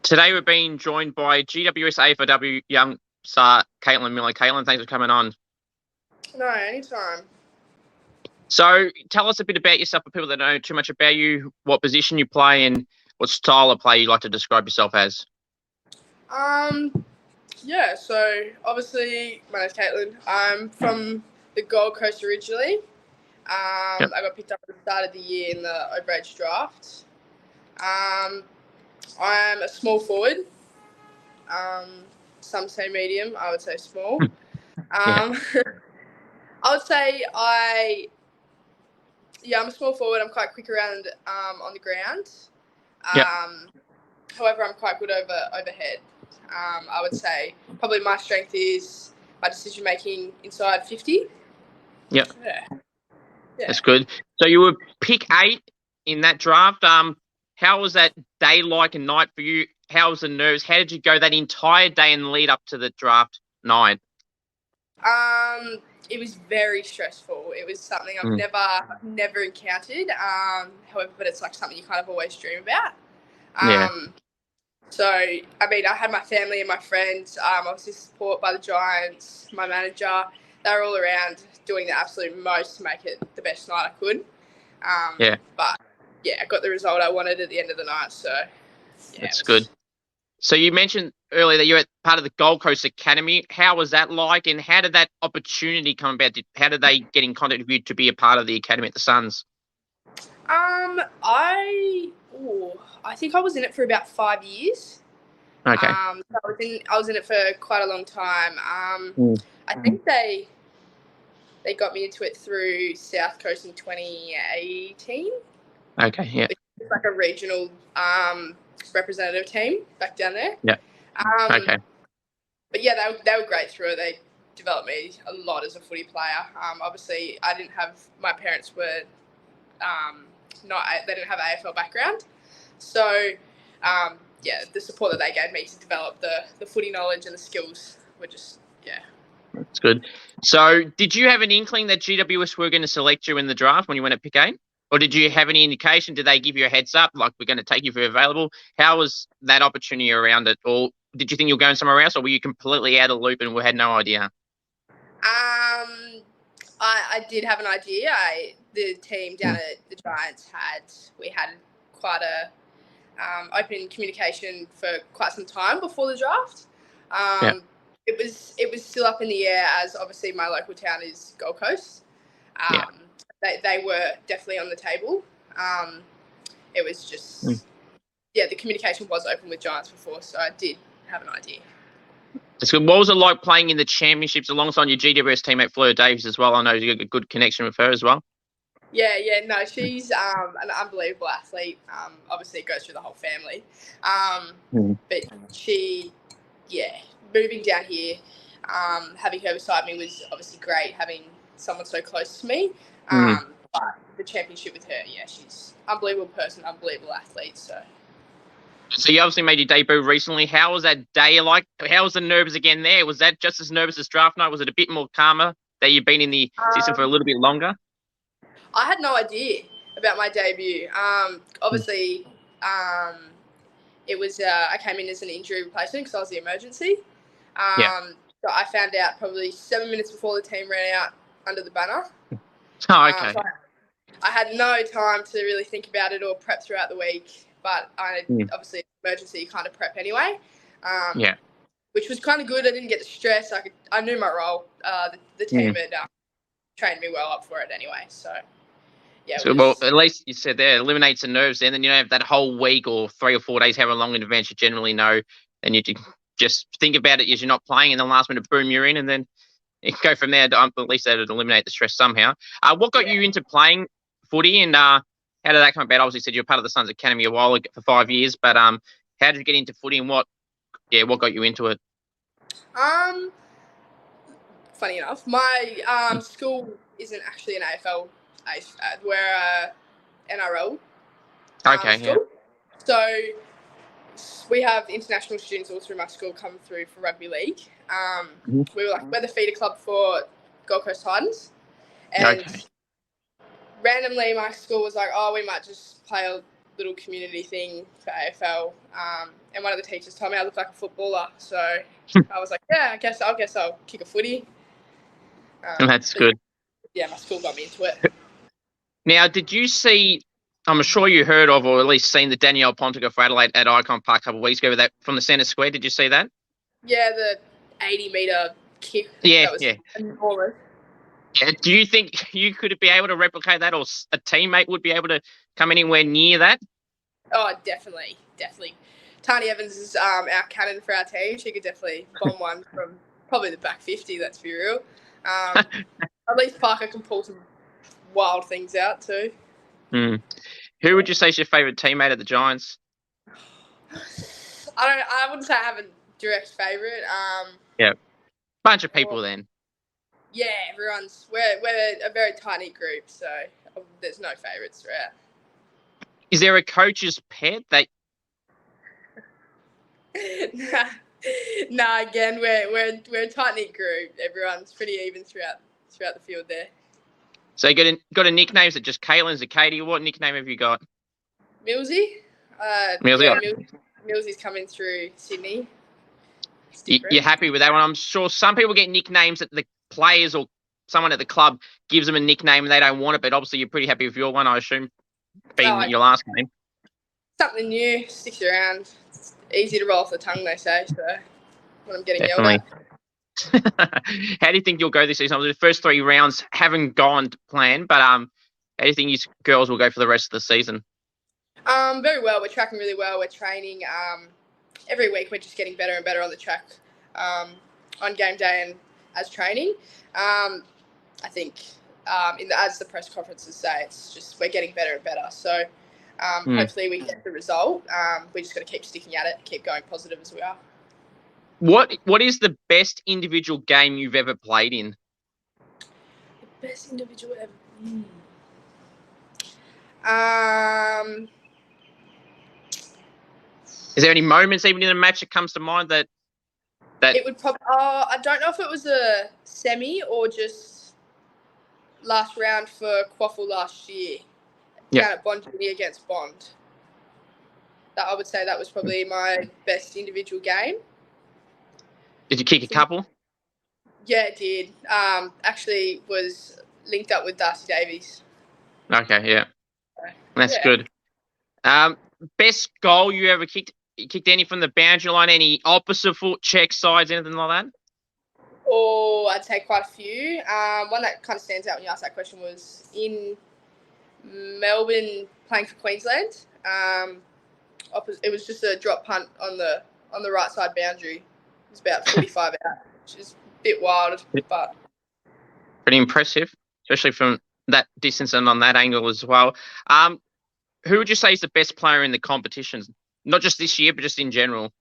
Today we're being joined by GWS AFLW young star Caitlin Miller. Caitlin, thanks for coming on. No, anytime. So tell us a bit about yourself for people that don't know too much about you, what position you play and what style of play you like to describe yourself as. Yeah, so obviously my name's Caitlin. I'm from the Gold Coast originally. Yep. I got picked up at the start of the year in the overage draft. I'm a small forward. Some say medium, I would say small. I would say I'm a small forward. I'm quite quick around on the ground. However, I'm quite good overhead. I would say probably my strength is my decision making inside 50. Yeah. Yeah. That's good. So you were pick 8 in that draft. How was that day like and night for you? How was the nerves? How did you go that entire day and lead up to the draft night? It was very stressful. It was something I've never encountered. However, but it's like something you kind of always dream about. So, I mean, I had my family and my friends, obviously support by the Giants, my manager. They were all around doing the absolute most to make it the best night I could. But, yeah, I got the result I wanted at the end of the night. So, yeah. That's good. So you mentioned earlier that you're part of the Gold Coast Academy. How was that like and how did that opportunity come about? How did they get in contact with you to be a part of the academy at the Suns? I think I was in it for about 5 years. Okay. So I was in it for quite a long time. I think they got me into it through South Coast in 2018. Okay, yeah. It's like a regional representative team back down there. Yeah. Okay. But yeah, they were great through it. They developed me a lot as a footy player. Obviously, my parents were they didn't have AFL background. So, the support that they gave me to develop the footy knowledge and the skills were just, That's good. So did you have an inkling that GWS were going to select you in the draft when you went at pick 8? Or did you have any indication? Did they give you a heads up, like we're going to take you for available? How was that opportunity around it? Or did you think you were going somewhere else or were you completely out of the loop and had no idea? I did have an idea. The team down at the Giants had quite a open communication for quite some time before the draft. It was still up in the air as obviously my local town is Gold Coast. They were definitely on the table. It was just the communication was open with Giants before, so I did have an idea. That's good. What was it like playing in the championships alongside your GWS teammate Fluer Davies as well? I know you got a good connection with her as well. Yeah, no, she's an unbelievable athlete. Obviously, it goes through the whole family. But she, moving down here, having her beside me was obviously great, having someone so close to me. But the championship with her, she's an unbelievable person, unbelievable athlete. So you obviously made your debut recently. How was that day like? How was the nerves again there? Was that just as nervous as draft night? Was it a bit more calmer that you've been in the system for a little bit longer? I had no idea about my debut. Obviously, it was I came in as an injury replacement because I was the emergency. So I found out probably 7 minutes before the team ran out under the banner. Oh, okay. So I had no time to really think about it or prep throughout the week. But obviously, emergency, you kind of prep anyway. Which was kind of good. I didn't get the stress. I knew my role. The team had trained me well up for it anyway. So, well, at least you said there, it eliminates the nerves then. Then you don't have that whole week or 3 or 4 days, however long in advance you generally know. And you just think about it as you're not playing and the last minute, boom, you're in. And then you go from there. At least that would eliminate the stress somehow. What got you into playing footy and how did that come about? Obviously, you said you're part of the Suns Academy a while ago for 5 years, but how did you get into footy and what got you into it? Funny enough, my school isn't actually an AFL. We're a NRL school. So we have international students all through my school come through for rugby league. We're the feeder club for Gold Coast Titans. And randomly my school was like, we might just play little community thing for AFL, and one of the teachers told me I looked like a footballer, so I was like, yeah, I guess I'll kick a footy. That's good. Yeah, my school got me into it. Now, did you see? I'm sure you heard of, or at least seen, the Danielle Pontiga for Adelaide at Icon Park a couple of weeks ago with that from the centre square. Did you see that? Yeah, the 80-meter kick. Yeah, That was yeah. enormous. Yeah. Do you think you could be able to replicate that, or a teammate would be able to come anywhere near that? Oh, definitely. Tani Evans is our cannon for our team. She could definitely bomb one from probably the back 50, let's be real. At least Parker can pull some wild things out too. Who would you say is your favourite teammate at the Giants? I wouldn't say I have a direct favourite. Yeah. Bunch of people then. Yeah, we're a very tiny group, so there's no favourites throughout. Is there a coach's pet that? Nah, again, we're a tight knit group. Everyone's pretty even throughout the field there. So you got a nickname? Is it just Caitlin? Is it Katie? What nickname have you got? Millsy. Millsy. Yeah, Millsy's coming through Sydney. You're happy with that one? I'm sure some people get nicknames that the players or someone at the club gives them a nickname and they don't want it, but obviously you're pretty happy with your one, I assume, being your last name. Something new, sticks around. It's easy to roll off the tongue, they say, so when I'm getting Definitely. yelled at. How do you think you'll go this season? The first 3 rounds haven't gone to plan, but how do you think you girls will go for the rest of the season? Very well. We're tracking really well. We're training. Every week we're just getting better and better on the track, on game day and as training. I think as the press conferences say, it's just we're getting better and better. So hopefully we get the result. We just got to keep sticking at it, keep going positive as we are. What is the best individual game you've ever played in? The best individual ever. Is there any moments even in a match that comes to mind that it would probably? I don't know if it was a semi or just last round for Quaffle last year. Down at Bondini against Bond. That I would say that was probably my best individual game. Did you kick a couple? Yeah, it did. Actually was linked up with Fluer Davies. Okay, yeah. That's good. Best goal you ever kicked? You kicked any from the boundary line, any opposite foot, check sides, anything like that? Oh, I'd say quite a few. One that kind of stands out when you ask that question was in Melbourne playing for Queensland. It was just a drop punt on the right side boundary. It was about 45 out, which is a bit wild, but pretty impressive, especially from that distance and on that angle as well. Who would you say is the best player in the competitions? Not just this year, but just in general.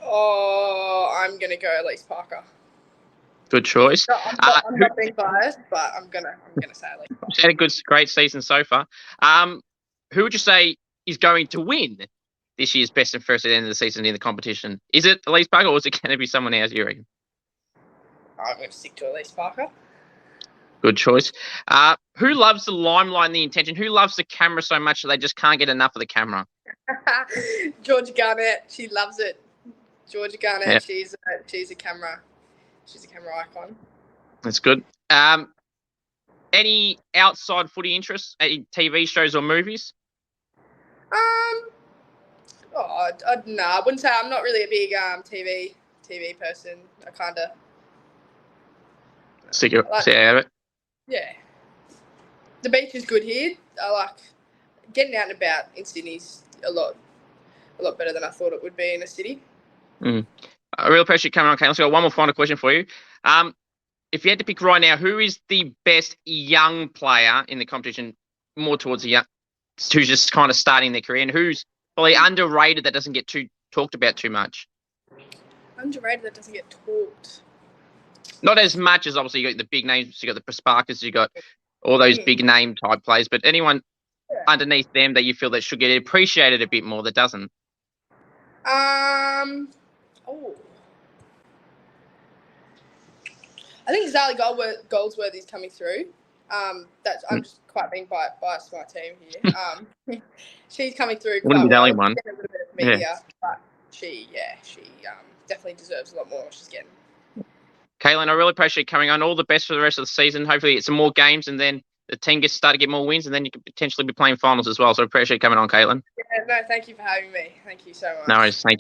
Oh, I'm gonna go Elise Parker. Good choice. I'm not being biased, but I'm gonna say Elise Parker. She's had a great season so far. Who would you say is going to win this year's best and first at the end of the season in the competition? Is it Elise Parker or is it going to be someone else, you reckon? I'm going to stick to Elise Parker. Good choice. Who loves the limelight and the attention? Who loves the camera so much that they just can't get enough of the camera? Georgia Garnett. She loves it. Georgia Garnett. Yep. She's a camera icon. That's good. Any outside footy interests? Any TV shows or movies? No, I wouldn't say. I'm not really a big TV person. I kind of stay out of it. Yeah. The beach is good here. I like getting out and about in Sydney's a lot better than I thought it would be in a city. I really appreciate you coming on, Kate. Let's go. One more final question for you. If you had to pick right now, who is the best young player in the competition, more towards the young, who's just kind of starting their career, and who's probably underrated that doesn't get talked about too much? Underrated that doesn't get talked. Not as much as obviously you got the big names, you got the Sparkers, you got all those big name type players, but anyone underneath them that you feel that should get appreciated a bit more that doesn't? I think Zali Goldsworthy's coming through. I'm just quite being biased to my team here. She's coming through Wouldn't quite be the well. only one. She's getting a little bit of media, but she definitely deserves a lot more. She's getting. Caitlin, I really appreciate you coming on. All the best for the rest of the season. Hopefully, get some more games, and then the team gets started to get more wins, and then you could potentially be playing finals as well. So I appreciate you coming on, Caitlin. Yeah, no, thank you for having me. Thank you so much. No worries. Thank you.